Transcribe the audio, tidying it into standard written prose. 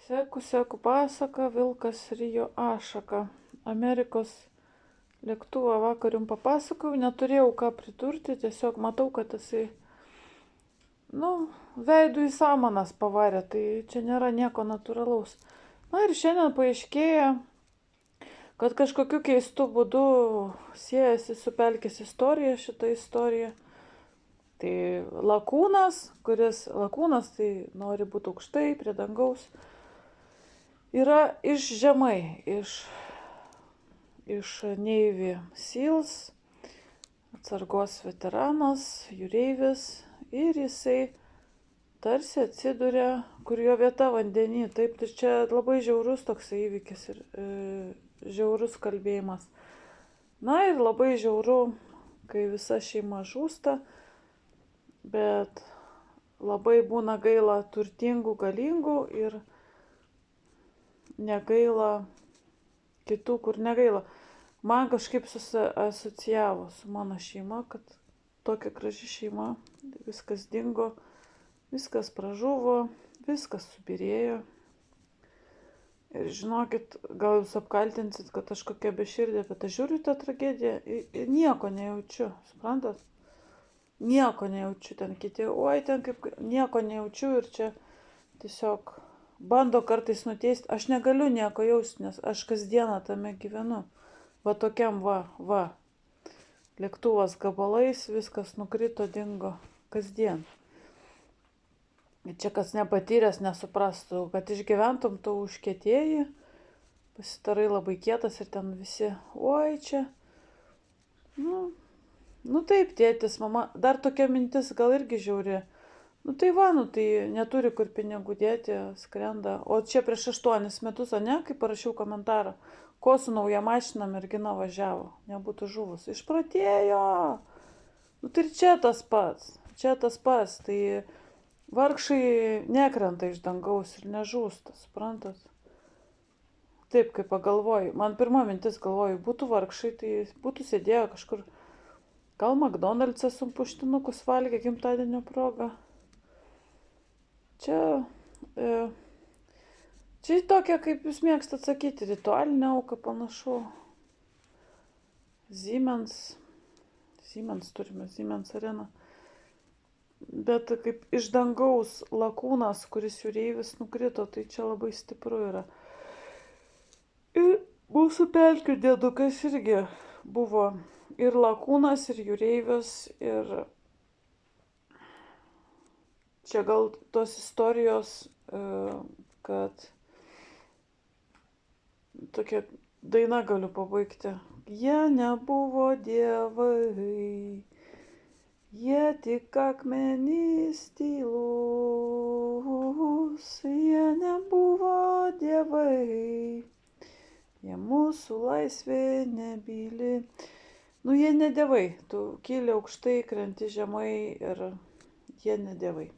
Seku pasaka, vilkas rijo ašaką. Amerikos lėktuvą vakar jums papasakojau, neturėjau ką pridurti, tiesiog matau, kad jisai, veidų į samanas pavarė, tai čia nėra nieko natūralaus. Na ir šiandien paaiškėja, kad kažkokiu keistu būdu siejasi su pelkės istorija šitą istoriją. Tai lakūnas tai nori būti aukštai, prie dangaus, yra iš žemai, iš Navy Seals, atsargos veteranas, jūreivis, ir jisai tarsi atsiduria, kur jo vieta vandeny. Taip, tai čia labai žiaurus toks įvykis ir žiaurus kalbėjimas. Na ir labai žiauru, kai visa šeima žūsta, bet labai būna gaila turtingų, galingų ir negaila kitų, kur negaila. Man kažkaip asocijavo su mano šeima, kad tokia graži šeima, viskas dingo, viskas pražuvo, viskas subirėjo. Ir žinokit, gal jūs apkaltinsit, kad aš kokia beširdė, bet aš žiūriu tą tragediją ir nieko nejaučiu, suprantat? Nieko nejaučiu, ten kiti, ten kaip, nieko nejaučiu ir čia tiesiog bando kartais nuteisti. Aš negaliu nieko jausti, nes aš kasdieną tame gyvenu. Va tokiam va. Lėktuvas gabalais, viskas nukrito, dingo. Kasdien. Ir čia kas nepatyręs nesuprastų, kad išgyventum, tu užkietėjai, pasitarai labai kietas ir ten visi, čia. Taip, tėtis, mama, dar tokia mintis gal irgi žiauri. Tai neturi kur pinigų dėti, skrenda. O čia prieš 8 metus, kai parašiau komentarą, ko su nauja mašina mergina važiavo, nebūtų žuvus. Išpratėjo. Tai ir čia tas pats. Tai vargšai nekrenta iš dangaus ir nežūsta, suprantat? Taip, kaip pagalvoju. Man pirma mintis galvoju, būtų vargšai, tai būtų sėdėjo kažkur. Gal McDonald'se su puštinukus valgė gimtadienio proga. Čia tokia, kaip jūs mėgstat sakyti, ritualinė auka panašu. Siemens turime, Siemens areną. Bet kaip iš dangaus lakūnas, kuris jūreivis nukrito, tai čia labai stipru yra. Ir mūsų pelkių dėdukas irgi buvo ir lakūnas, ir jūreivis, ir čia gal tos istorijos, kad tokia daina galiu pabaigti. Jie nebuvo dievai, jie tik akmenys tylus, jie nebuvo dievai, jie mūsų laisvė nebyli. Jie ne dievai, tu kyli aukštai, krenti žemai ir jie ne dievai.